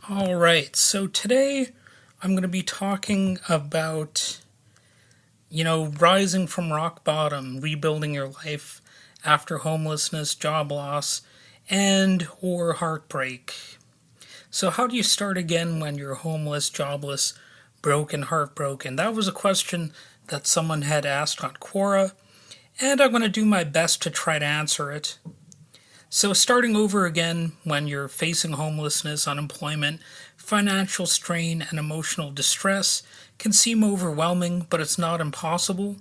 All right, so today I'm going to be talking about, rising from rock bottom, rebuilding your life after homelessness, job loss, and or heartbreak. So how do you start again when you're homeless, jobless, broken, heartbroken? That was a question that someone had asked on Quora, and I'm going to do my best to try to answer it. So, starting over again when you're facing homelessness, unemployment, financial strain, and emotional distress can seem overwhelming, but it's not impossible.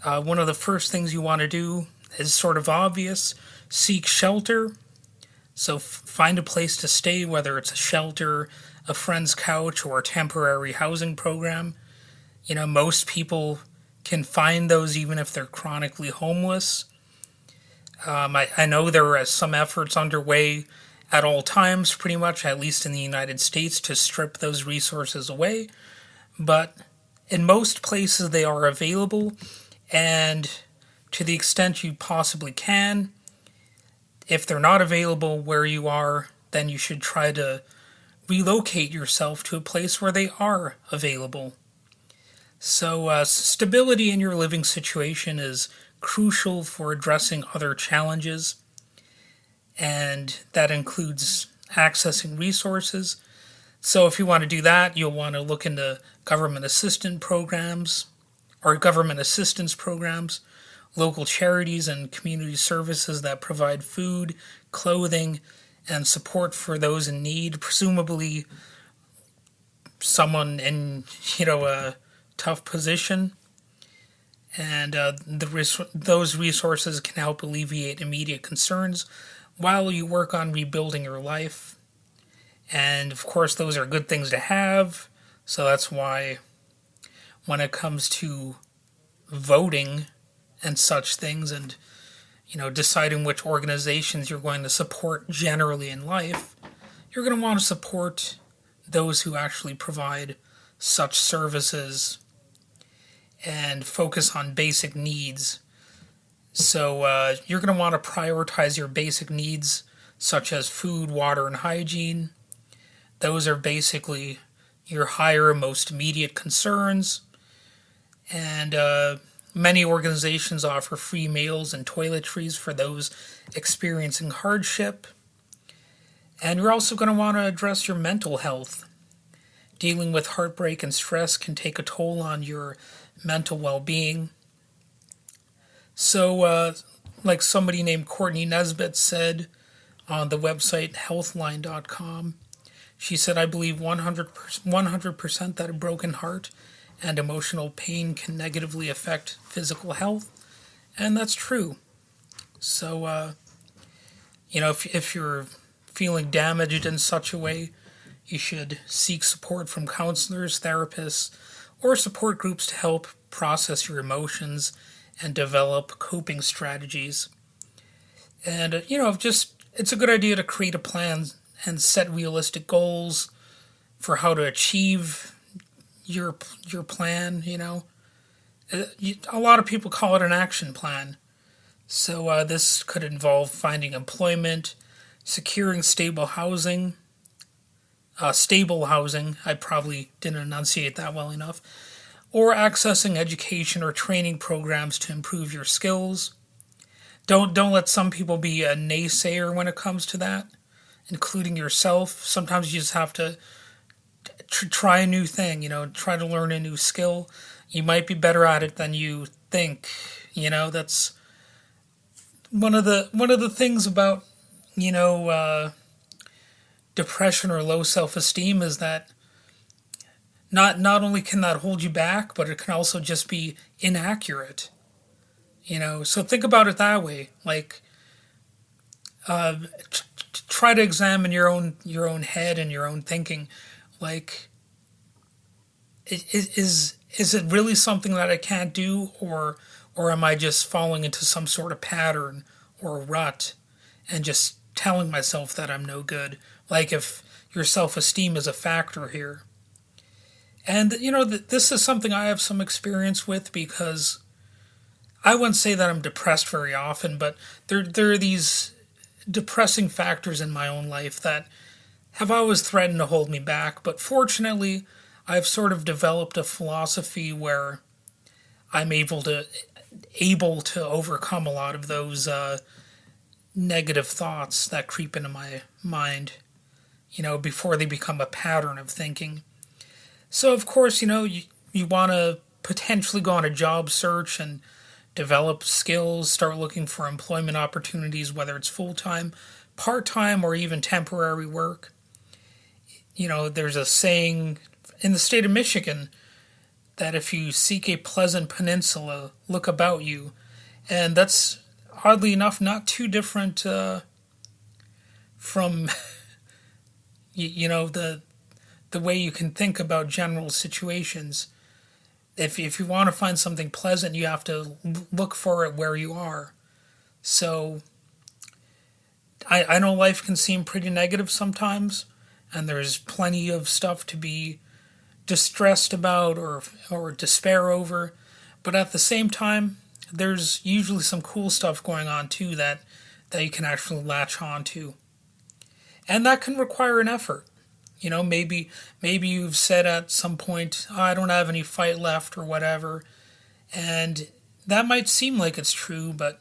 One of the first things you want to do is sort of obvious: seek shelter. So, find a place to stay, whether it's a shelter, a friend's couch, or a temporary housing program. Most people can find those even if they're chronically homeless. I know there are some efforts underway at all times, pretty much, at least in the United States, to strip those resources away. But in most places, they are available, and to the extent you possibly can, if they're not available where you are, then you should try to relocate yourself to a place where they are available. So, stability in your living situation is crucial for addressing other challenges, and that includes accessing resources. So, if you want to do that, you'll want to look into government assistance programs, local charities, and community services that provide food, clothing, and support for those in need. Presumably, someone in a tough position, and those resources can help alleviate immediate concerns while you work on rebuilding your life. And of course, those are good things to have. So that's why, when it comes to voting and such things, and deciding which organizations you're going to support generally in life, you're going to want to support those who actually provide such services and focus on basic needs. So you're going to want to prioritize your basic needs, such as food, water, and hygiene. Those are basically your higher, most immediate concerns. And many organizations offer free meals and toiletries for those experiencing hardship. And you're also going to want to address your mental health. Dealing with heartbreak and stress can take a toll on your mental well-being. So, like somebody named Courtney Nesbitt said on the website healthline.com, she said, "I believe 100% that a broken heart and emotional pain can negatively affect physical health," and that's true. So, if you're feeling damaged in such a way, you should seek support from counselors, therapists, or support groups to help process your emotions and develop coping strategies. And, it's a good idea to create a plan and set realistic goals for how to achieve your plan. A lot of people call it an action plan. So this could involve finding employment, securing stable housing. I probably didn't enunciate that well enough. Or accessing education or training programs to improve your skills. Don't let some people be a naysayer when it comes to that, including yourself. Sometimes you just have to try a new thing. Try to learn a new skill. You might be better at it than you think. That's one of the things about depression or low self-esteem, is that not only can that hold you back, but it can also just be inaccurate. So think about it that way. Like, try to examine your own head and your own thinking. Like, is it really something that I can't do, or am I just falling into some sort of pattern or rut and just telling myself that I'm no good? Like, if your self-esteem is a factor here. And, this is something I have some experience with, because I wouldn't say that I'm depressed very often, but there are these depressing factors in my own life that have always threatened to hold me back, but fortunately, I've sort of developed a philosophy where I'm able to overcome a lot of those negative thoughts that creep into my mind, before they become a pattern of thinking. So, of course, you want to potentially go on a job search and develop skills, start looking for employment opportunities, whether it's full time, part time, or even temporary work. There's a saying in the state of Michigan that if you seek a pleasant peninsula, look about you. And that's oddly enough not too different from the way you can think about general situations. If you want to find something pleasant, you have to look for it where you are. So I know life can seem pretty negative sometimes, and there's plenty of stuff to be distressed about or despair over. But at the same time, there's usually some cool stuff going on too that you can actually latch on to. And that can require an effort. Maybe you've said at some point, "Oh, I don't have any fight left," or whatever. And that might seem like it's true, but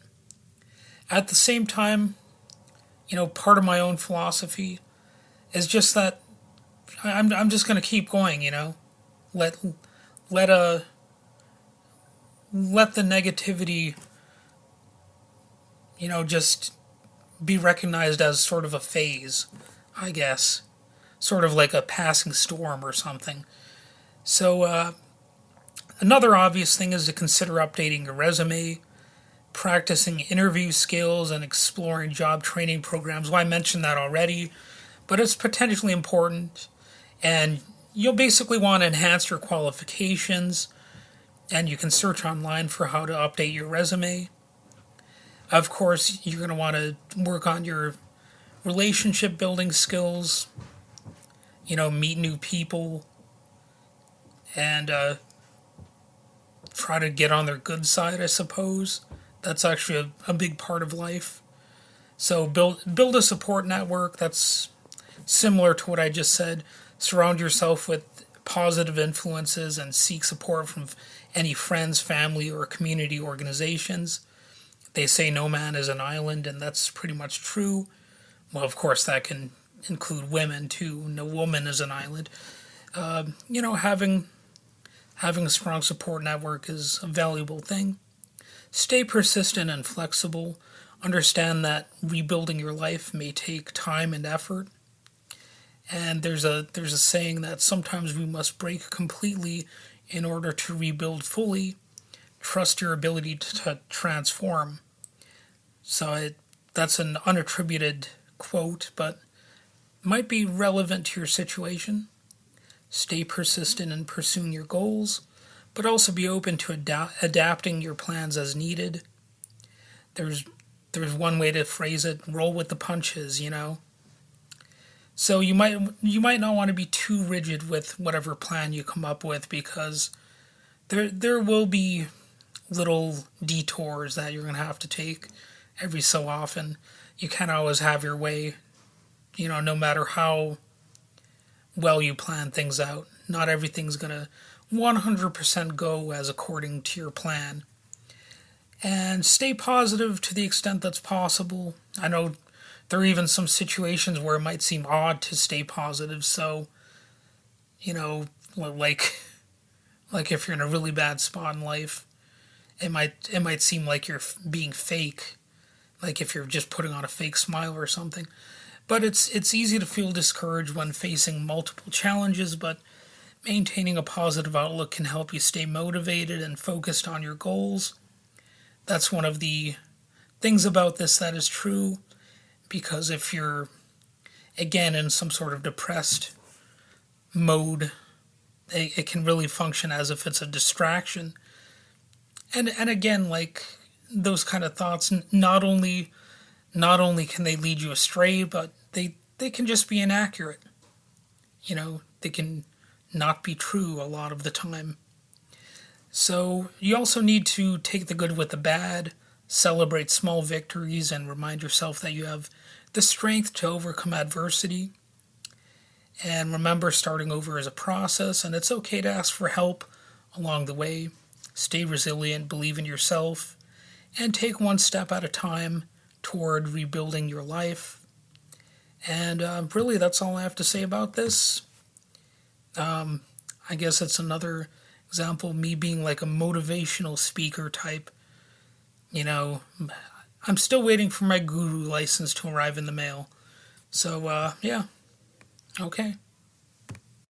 at the same time, part of my own philosophy is just that I'm just going to keep going, Let let a let the negativity, just be recognized as sort of a phase, I guess. Sort of like a passing storm or something. So, another obvious thing is to consider updating your resume, practicing interview skills, and exploring job training programs. Well, I mentioned that already, but it's potentially important. And you'll basically want to enhance your qualifications, and you can search online for how to update your resume. Of course, you're going to want to work on your relationship building skills, meet new people, and try to get on their good side, I suppose. That's actually a big part of life. So build a support network that's similar to what I just said. Surround yourself with positive influences and seek support from any friends, family, or community organizations. They say no man is an island, and that's pretty much true. Well, of course, that can include women too. No woman is an island. Having a strong support network is a valuable thing. Stay persistent and flexible. Understand that rebuilding your life may take time and effort. And there's a saying that sometimes we must break completely in order to rebuild fully. Trust your ability to transform. So that's an unattributed quote, but might be relevant to your situation. Stay persistent in pursuing your goals, but also be open to adapting your plans as needed. There's one way to phrase it: roll with the punches. So you might not want to be too rigid with whatever plan you come up with, because there will be little detours that you're going to have to take every so often. You can't always have your way, no matter how well you plan things out. Not everything's going to 100% go as according to your plan. And stay positive to the extent that's possible. I know there are even some situations where it might seem odd to stay positive, so, like if you're in a really bad spot in life, it might seem like you're being fake, like if you're just putting on a fake smile or something. But it's easy to feel discouraged when facing multiple challenges, but maintaining a positive outlook can help you stay motivated and focused on your goals. That's one of the things about this that is true, because if you're, again, in some sort of depressed mode, it can really function as if it's a distraction. And again, like, those kind of thoughts not only can they lead you astray, but they can just be inaccurate. They can not be true a lot of the time. So you also need to take the good with the bad, celebrate small victories, and remind yourself that you have the strength to overcome adversity. And remember, starting over is a process, and it's okay to ask for help along the way. Stay resilient, believe in yourself, and take one step at a time toward rebuilding your life. And really, that's all I have to say about this. I guess it's another example of me being like a motivational speaker type. You know, I'm still waiting for my guru license to arrive in the mail. So, yeah, okay.